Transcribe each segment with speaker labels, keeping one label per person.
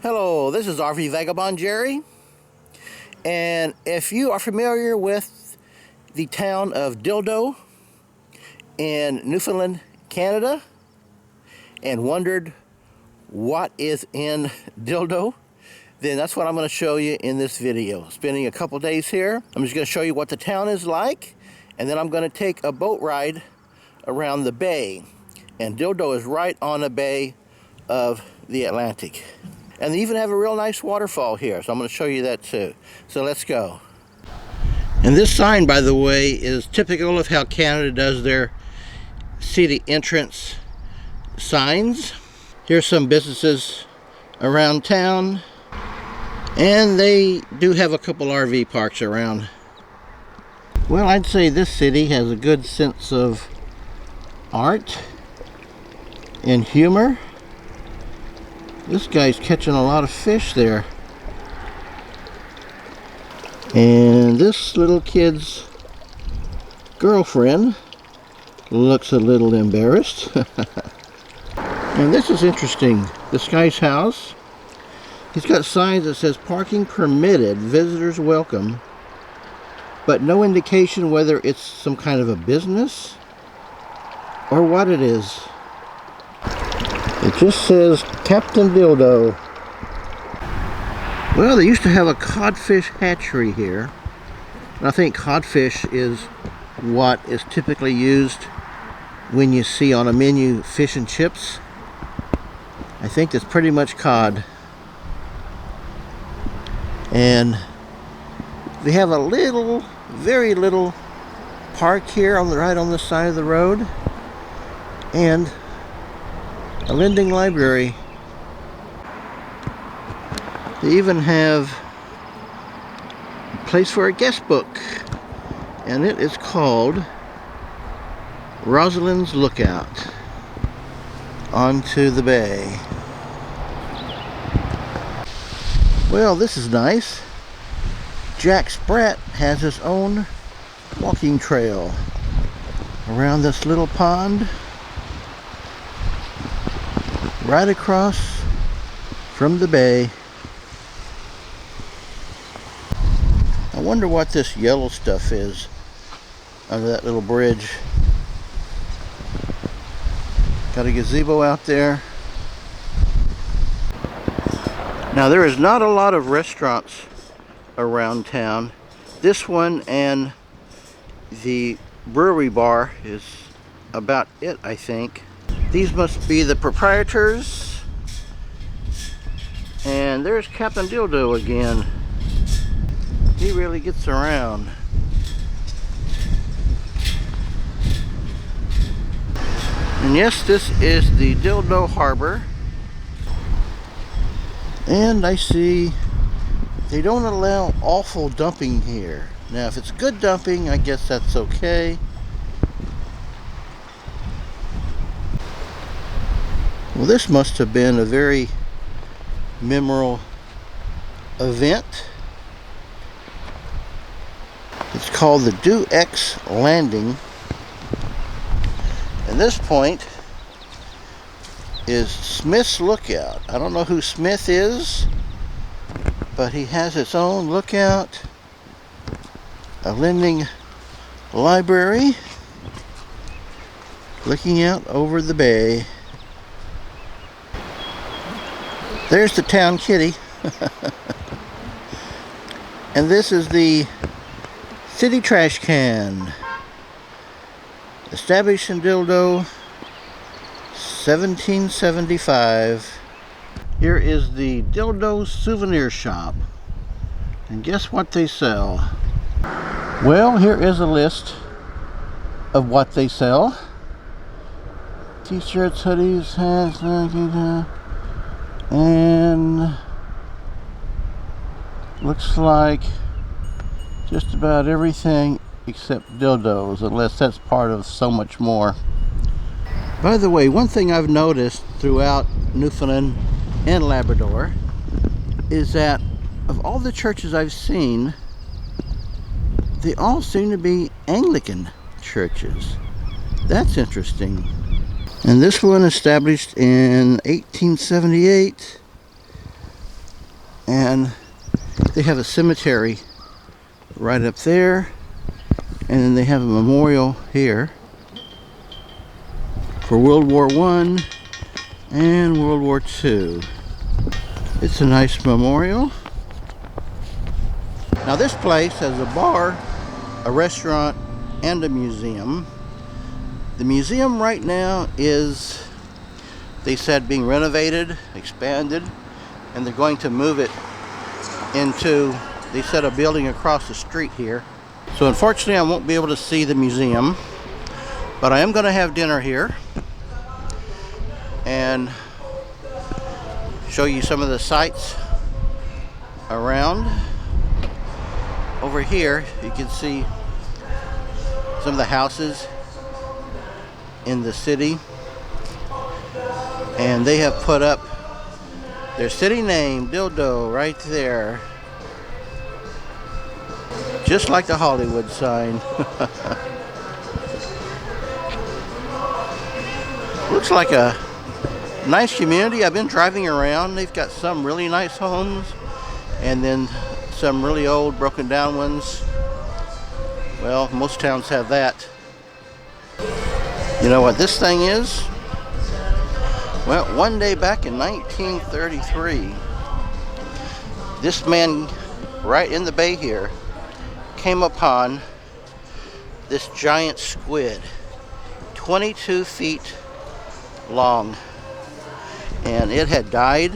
Speaker 1: Hello, this is RV Vagabond Jerry, and if you are familiar with the town of Dildo in Newfoundland, Canada, and wondered what is in Dildo, then that's what I'm going to show you in this video. Spending a couple days here, I'm just going to show you what the town is like, and then I'm going to take a boat ride around the bay. And Dildo is right on the bay of the Atlantic. And they even have a real nice waterfall here, so I'm going to show you that too. So let's go. And this sign, by the way, is typical of how Canada does their city entrance signs. Here's some businesses around town, and they do have a couple RV parks around. Well, I'd say this city has a good sense of art and humor. This guy's catching a lot of fish there. And this little kid's girlfriend looks a little embarrassed. And this is interesting. This guy's house, he's got signs that says parking permitted, visitors welcome, but no indication whether it's some kind of a business or what it is. It just says Captain Dildo. Well, they used to have a codfish hatchery here. And I think codfish is what is typically used when you see on a menu fish and chips. I think that's pretty much cod. And they have a little, very little park here on the right on the side of the road. And a lending library. They even have a place for a guest book, and it is called Rosalind's Lookout onto the bay. Well, this is nice. Jack Sprat has his own walking trail around this little pond right across from the bay. I wonder what this yellow stuff is under that little bridge. Got a gazebo out there. Now there is not a lot of restaurants around town. This one and the Brewery Bar is about it, I think. These must be the proprietors. And there's Captain Dildo again. He really gets around. And yes, this is the Dildo Harbor. And I see they don't allow awful dumping here. Now, if it's good dumping, I guess that's okay. Well, this must have been a very memorable event. It's called the Do X Landing. And this point is Smith's Lookout. I don't know who Smith is, but he has his own lookout, a lending library, looking out over the bay. There's the town kitty. And this is the city trash can. Established in Dildo, 1775. Here is the Dildo Souvenir Shop. And guess what they sell? Well, here is a list of what they sell. T-shirts, hoodies, hats, and looks like just about everything except dildos, unless that's part of so much more. By the way, one thing I've noticed throughout Newfoundland and Labrador is that of all the churches I've seen, they all seem to be Anglican churches. That's interesting. And this one established in 1878 And they have a cemetery right up there, and then they have a memorial here for World War I and World War II. It's a nice memorial. Now this place has a bar, a restaurant, and a museum. The museum right now is, they said, being renovated, expanded, and they're going to move it into, they said, a building across the street here. So unfortunately I won't be able to see the museum, but I am going to have dinner here and show you some of the sights around. Over here you can see some of the houses in the city, and they have put up their city name, Dildo, right there, just like the Hollywood sign. Looks like a nice community. I've been driving around. They've got some really nice homes, and then some really old broken down ones. Well, most towns have that. You know what this thing is? Well, one day back in 1933, this man right in the bay here came upon this giant squid, 22 feet long, and it had died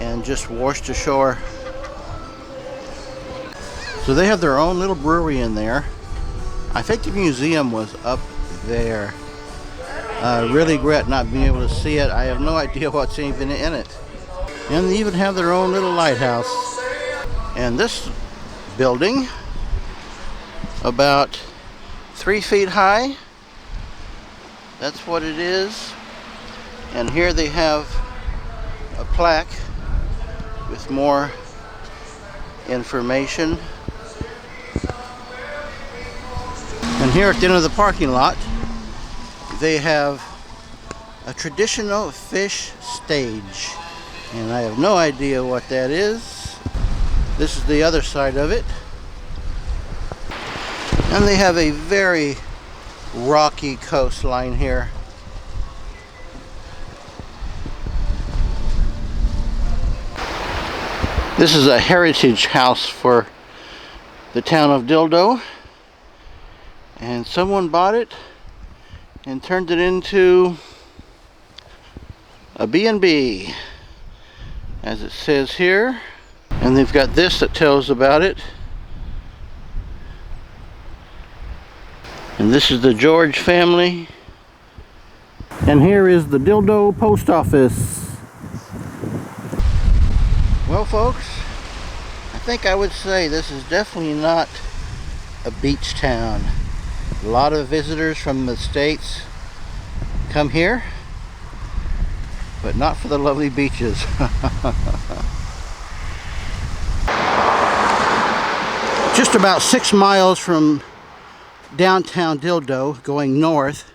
Speaker 1: and just washed ashore. So they have their own little brewery in there. I think the museum was up there. I really regret not being able to see it. I have no idea what's even in it. And they even have their own little lighthouse. And this building, about 3 feet high, that's what it is. And here they have a plaque with more information. And here at the end of the parking lot, they have a traditional fish stage, and I have no idea what that is. This is the other side of it, and they have a very rocky coastline here. This is a heritage house for the town of Dildo, and someone bought it and turned it into a B&B, as it says here. And they've got this that tells about it. And this is the George family. And here is the Dildo post office. Well, folks, I think I would say this is definitely not a beach town. A lot of visitors from the States come here, but not for the lovely beaches. Just about 6 miles from downtown Dildo, going north,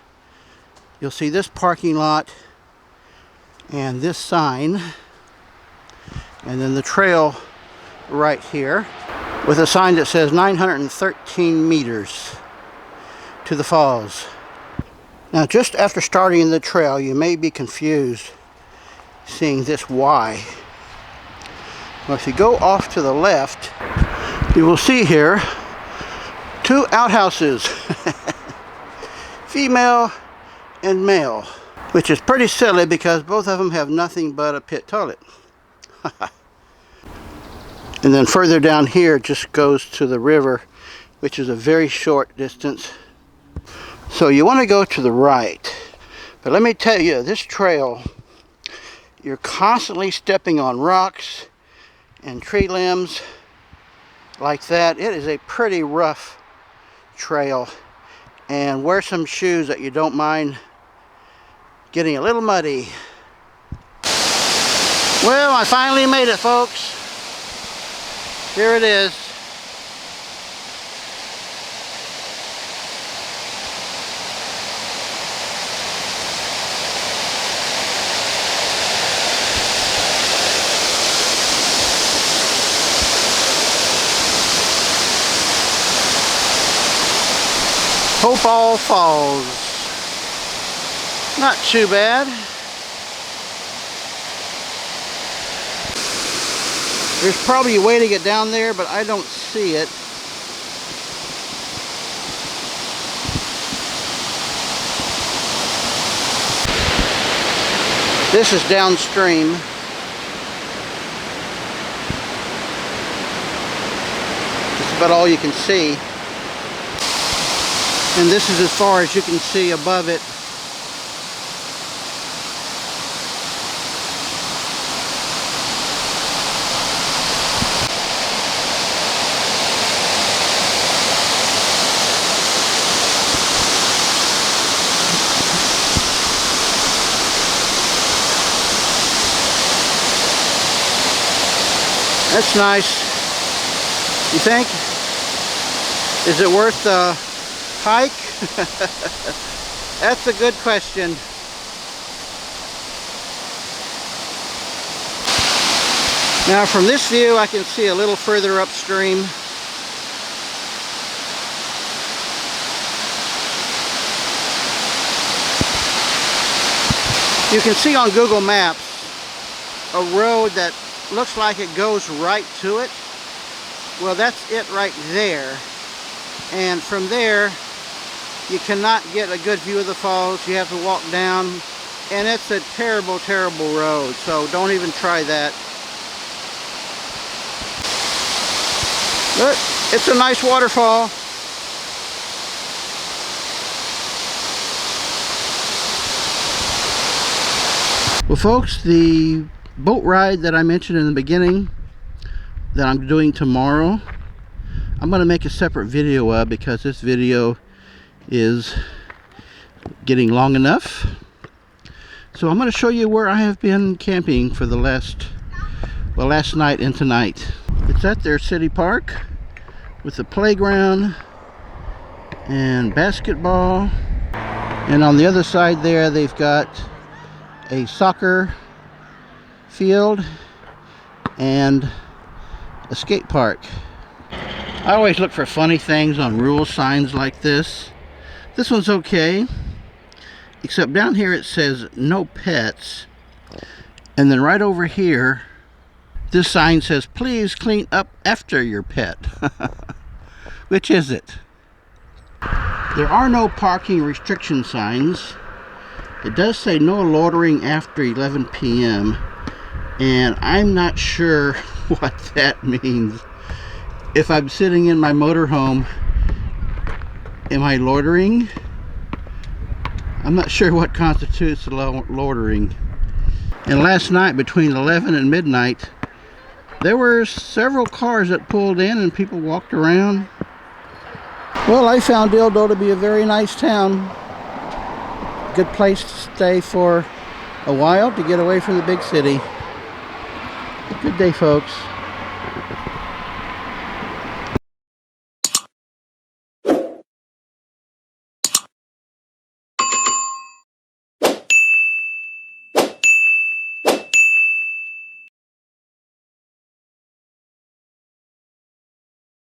Speaker 1: you'll see this parking lot and this sign, and then the trail right here with a sign that says 913 meters to the falls. Now, just after starting the trail, you may be confused seeing this Y. Well, if you go off to the left, you will see here 2 outhouses, female and male, which is pretty silly because both of them have nothing but a pit toilet. And then further down here just goes to the river, which is a very short distance. So you want to go to the right. But let me tell you, this trail, you're constantly stepping on rocks and tree limbs like that. It is a pretty rough trail, and wear some shoes that you don't mind getting a little muddy. Well, I finally made it, folks. Here it is. Hopewell Falls. Not too bad. There's probably a way to get down there, but I don't see it. This is downstream. That's about all you can see. And this is as far as you can see above it. That's nice. You think? Is it worth the hike? That's a good question. Now from this view I can see a little further upstream. You can see on Google Maps a road that looks like it goes right to it. Well, that's it right there. And from there, you cannot get a good view of the falls. You have to walk down, and it's a terrible, terrible road. So don't even try that. But it's a nice waterfall. Well, folks, the boat ride that I mentioned in the beginning that I'm doing tomorrow, I'm going to make a separate video of, because this video is getting long enough. So I'm going to show you where I have been camping for the last night and tonight. It's at their city park with a playground and basketball, and on the other side there they've got a soccer field and a skate park. I always look for funny things on rule signs like this. This one's okay, except down here it says no pets, and then right over here this sign says please clean up after your pet. Which is it? There are no parking restriction signs. It does say no loitering after 11 p.m. and I'm not sure what that means. If I'm sitting in my motorhome, am I loitering? I'm not sure what constitutes loitering. And last night between 11 and midnight, there were several cars that pulled in and people walked around. Well, I found Dildo to be a very nice town. Good place to stay for a while to get away from the big city. Good day, folks.